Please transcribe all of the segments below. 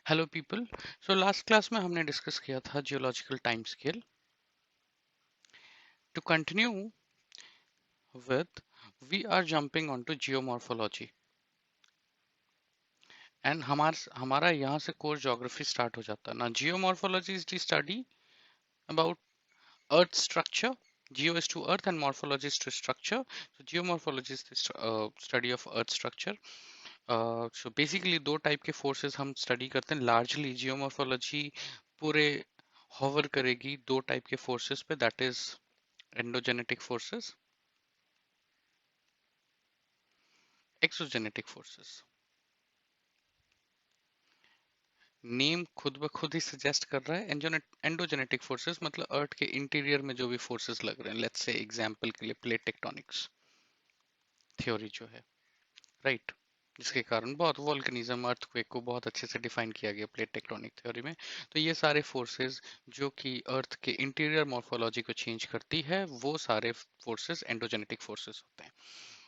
Hello people. So last class में हमने discuss किया था geological time scale. To continue with we are jumping on to geomorphology and हमारा यहाँ से कोर ज्योग्राफी स्टार्ट हो जाता है ना। Geomorphology is the study about earth structure. Geo is to earth and morphology is to structure. So geomorphology is the study of earth structure. So basically दो type के forces हम study करते हैं largely. Geomorphology पूरे hover करेगी दो type के forces पे, that is endogenetic forces, exogenetic forces. Name खुद ब खुद ही सजेस्ट कर रहा है. एंडोजेनेटिक फोर्सेस मतलब अर्थ के इंटीरियर में जो भी फोर्सेस लग रहे हैं. लेट्स से एग्जांपल के लिए प्लेट टेक्टोनिक्स थ्योरी जो है, राइट, जिसके कारण बहुत वोल्केनिज्म अर्थक्वेक को बहुत अच्छे से डिफाइन किया गया प्लेट टेक्टोनिक थ्योरी में. तो ये सारे फोर्सेस जो कि अर्थ के इंटीरियर मॉर्फोलॉजी को चेंज करती है, वो सारे फोर्सेस एंडोजेनेटिक फोर्सेस होते हैं.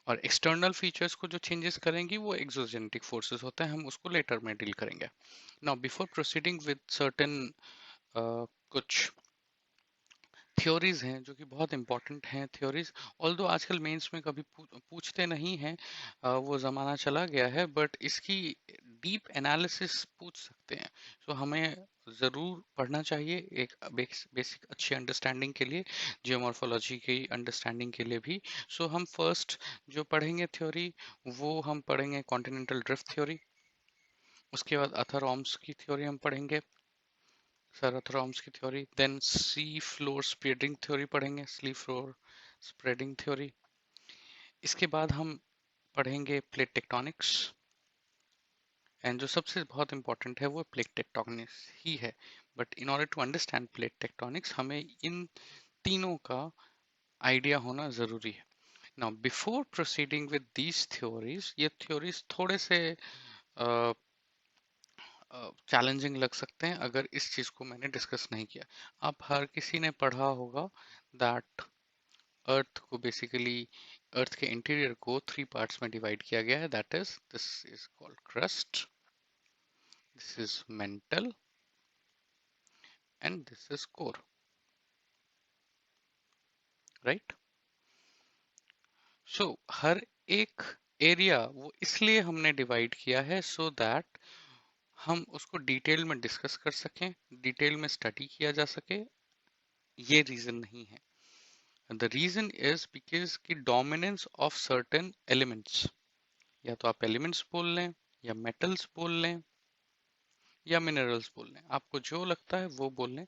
और एक्सटर्नल फीचर्स को जो चेंजेस करेंगी वो एक्सोजेनेटिक फोर्सेस होते हैं. हम उसको लेटर में डील करेंगे. Now before proceeding with certain कुछ थ्योरीज हैं जो कि बहुत इंपॉर्टेंट हैं थ्योरीज. ऑल्दो आजकल मेंस में कभी पूछते नहीं हैं, वो ज़माना चला गया है, बट इसकी डीप एनालिसिस पूछ सकते हैं. सो हमें ज़रूर पढ़ना चाहिए एक बेसिक अच्छी अंडरस्टैंडिंग के लिए, जियोमॉर्फोलॉजी की अंडरस्टैंडिंग के लिए भी. सो हम फर्स्ट जो पढ़ेंगे थ्योरी, वो हम पढ़ेंगे कॉन्टिनेंटल ड्रिफ्ट थ्योरी. उसके बाद अथर की थ्योरी हम पढ़ेंगे, सर अथरॉम्स की theory. Then sea floor spreading theory पढ़ेंगे, सी फ्लोर स्प्रेडिंग थ्योरी. इसके बाद हम पढ़ेंगे प्लेट टेक्टोनिक्स. एंड जो सबसे बहुत इंपॉर्टेंट है वो प्लेट टेक्टोनिक्स ही है. But in order to understand plate tectonics हमें इन तीनों का आइडिया होना जरूरी है. Now before proceeding with these theories, ये थ्योरीज थोड़े से चैलेंजिंग लग सकते हैं अगर इस चीज को मैंने डिस्कस नहीं किया. आप हर किसी ने पढ़ा होगा दैट अर्थ को बेसिकली, अर्थ के इंटीरियर को थ्री पार्ट्स में डिवाइड किया गया है. That is, this is called crust, this is mantle and this is core, right. So हर एक एरिया वो इसलिए हमने डिवाइड किया है सो दैट हम उसको डिटेल में डिस्कस कर सकें, डिटेल में स्टडी किया जा सके. ये रीजन नहीं है. द रीजन इज बिकॉज की डोमिनेंस ऑफ सर्टेन एलिमेंट्स, या तो आप एलिमेंट्स बोल लें, या मेटल्स बोल लें, या मिनरल्स बोल लें, आपको जो लगता है वो बोल लें.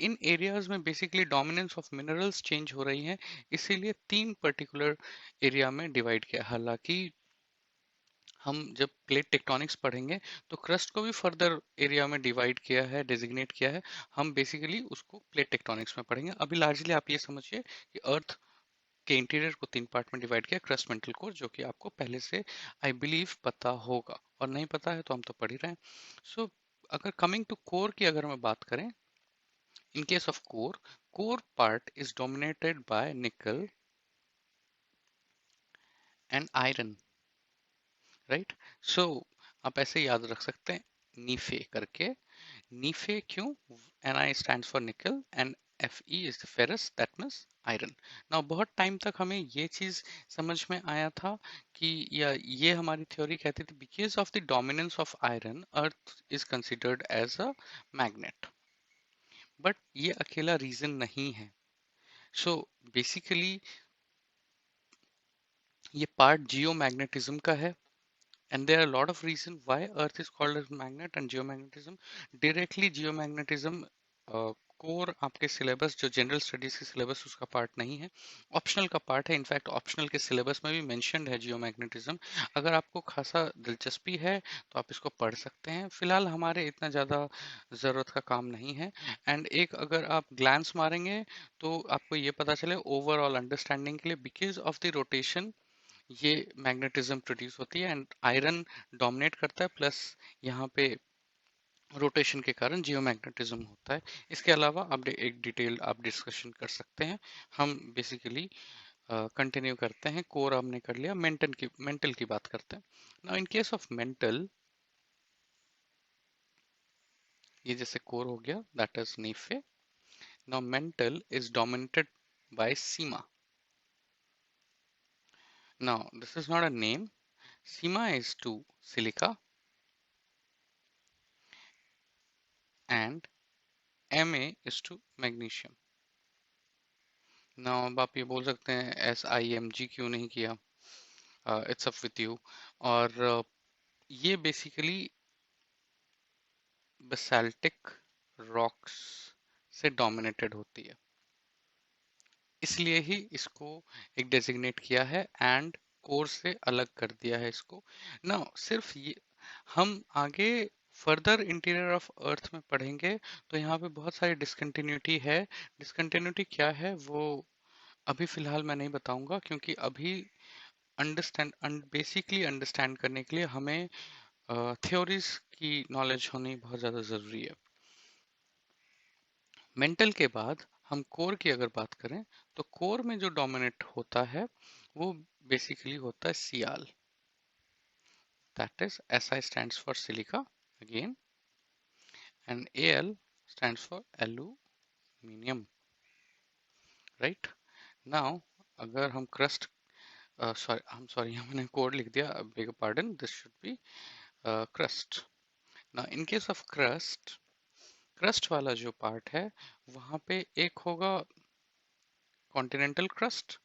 इन एरियाज में basically dominance of minerals change हो रही है, इसीलिए तीन पर्टिकुलर एरिया में डिवाइड किया. हालांकि हम जब प्लेट टेक्टोनिक्स पढ़ेंगे तो क्रस्ट को भी फर्दर एरिया में डिवाइड किया है, डेजिग्नेट किया है. हम बेसिकली उसको प्लेट टेक्टोनिक्स में पढ़ेंगे. अभी लार्जली आप ये समझिए कि अर्थ के इंटीरियर को तीन पार्ट में डिवाइड किया, क्रस्ट, मेंटल, कोर, जो कि आपको पहले से आई बिलीव पता होगा, और नहीं पता है तो हम तो पढ़ ही रहे हैं. सो अगर कमिंग टू कोर की अगर मैं बात करें, in case of core, core part is dominated by nickel and iron, right. So आप ऐसे याद रख सकते हैं नीफे करके. नीफे क्यों? Ni stands for nickel and Fe is the ferrous, that means iron. Now बहुत टाइम तक हमें ये चीज समझ में आया था कि, या ये हमारी थ्योरी कहती थी, because of the dominance of iron earth is considered as a magnet. But ये अकेला रीजन नहीं है. सो बेसिकली ये पार्ट जियो मैग्नेटिज्म का है. And there are a lot of reasons why Earth is called as magnet and geomagnetism. Directly geomagnetism core आपके syllabus, जो general studies के सिलेबस, उसका पार्ट नहीं है, ऑप्शनल का पार्ट है. इनफैक्ट ऑप्शनल के सिलेबस में भी मेंशन्ड है जियोमैग्नेटिज्म. अगर आपको खासा दिलचस्पी है तो आप इसको पढ़ सकते हैं. फिलहाल हमारे इतना ज़्यादा ज़रूरत का काम नहीं है. एंड एक अगर आप ग्लांस मारेंगे तो आपको ये पता चले ओवरऑल अंडरस्टैंडिंग के लिए, बिकॉज ऑफ द रोटेशन ये मैग्नेटिज्म प्रोड्यूस होती है एंड आयरन डोमिनेट करता है, प्लस यहाँ पे रोटेशन के कारण जियोमैग्नेटिज्म होता है. इसके अलावा आप एक डिटेल आप डिस्कशन कर सकते हैं. हम बेसिकली कंटिन्यू करते हैं. कोर हमने कर लिया, मेंटल की बात करते हैं. Now in case of mantle, ये जैसे कोर हो गया, that is nife. Now mantle is dominated by sima. Now this is not a name. Sima is to silica and Ma is to magnesium. Now अब आप ये बोल सकते हैं SIMG क्यों नहीं किया. It's up with you. और ये बेसिकली बेसाल्टिक रॉक्स से डोमिनेटेड होती है, इसलिए ही इसको एक डेजिग्नेट किया है एंड कोर से अलग कर दिया है इसको. ना सिर्फ ये हम आगे फर्दर इंटीरियर ऑफ अर्थ में पढ़ेंगे तो यहाँ पे बहुत सारी डिसकंटिन्यूटी है. डिसकंटिन्यूटी क्या है वो अभी फिलहाल मैं नहीं बताऊंगा, क्योंकि अभी बेसिकली अंडरस्टैंड करने के लिए हमें थ्योरीज की नॉलेज होनी बहुत ज़्यादा ज़रूरी है. मेंटल के बाद हम कोर की अगर बात करें तो कोर में जो डोमिनेट होता है वो बेसिकली होता है Cl. That is Si stands for silica again and Al stands for aluminium. Right. Now अगर हम क्रस्ट सॉरी हमने कोड लिख दिया, beg pardon, this should be crust. Now in case of crust, crust वाला जो part है वहां पे एक होगा continental crust,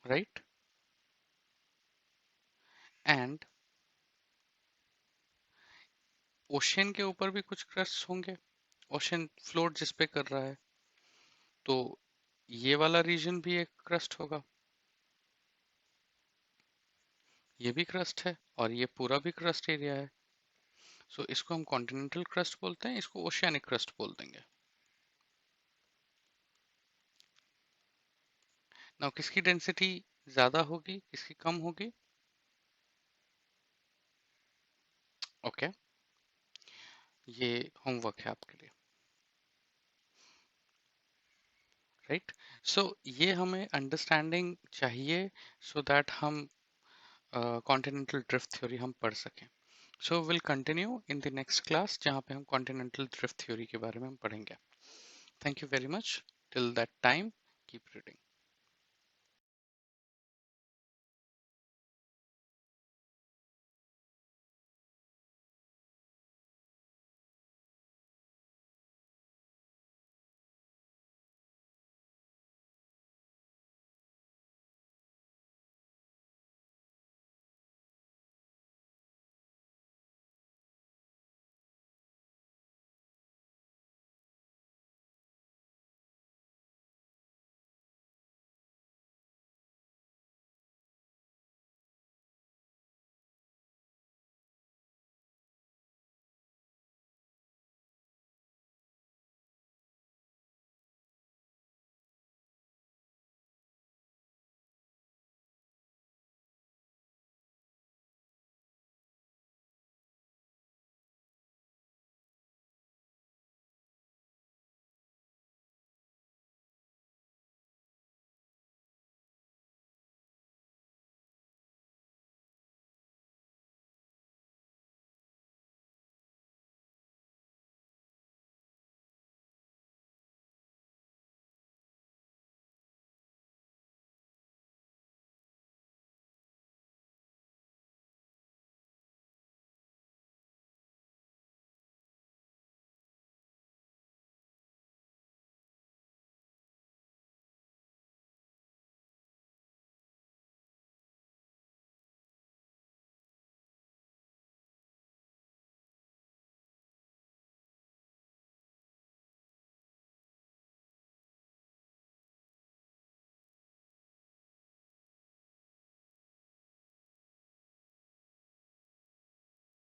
right, and ocean के ऊपर भी कुछ क्रस्ट होंगे. ओशियन फ्लोट जिस पे कर रहा है तो ये वाला रीजन भी एक क्रस्ट होगा, ये भी क्रस्ट है और ये पूरा भी क्रस्ट एरिया है. सो इसको हम कॉन्टिनेंटल क्रस्ट बोलते हैं, इसको ओशियानिक क्रस्ट बोल देंगे. नाउ किसकी डेंसिटी ज्यादा होगी, किसकी कम होगी? ओके okay, ये होमवर्क है आपके लिए, राइट. सो ये हमें अंडरस्टैंडिंग चाहिए सो दैट हम कॉन्टिनेंटल ड्रिफ्ट थ्योरी हम पढ़ सकें. So will continue in the next class जहाँ पे हम कॉन्टिनेंटल ड्रिफ्ट थ्योरी के बारे में हम पढ़ेंगे. Thank you very much. Till that time keep reading.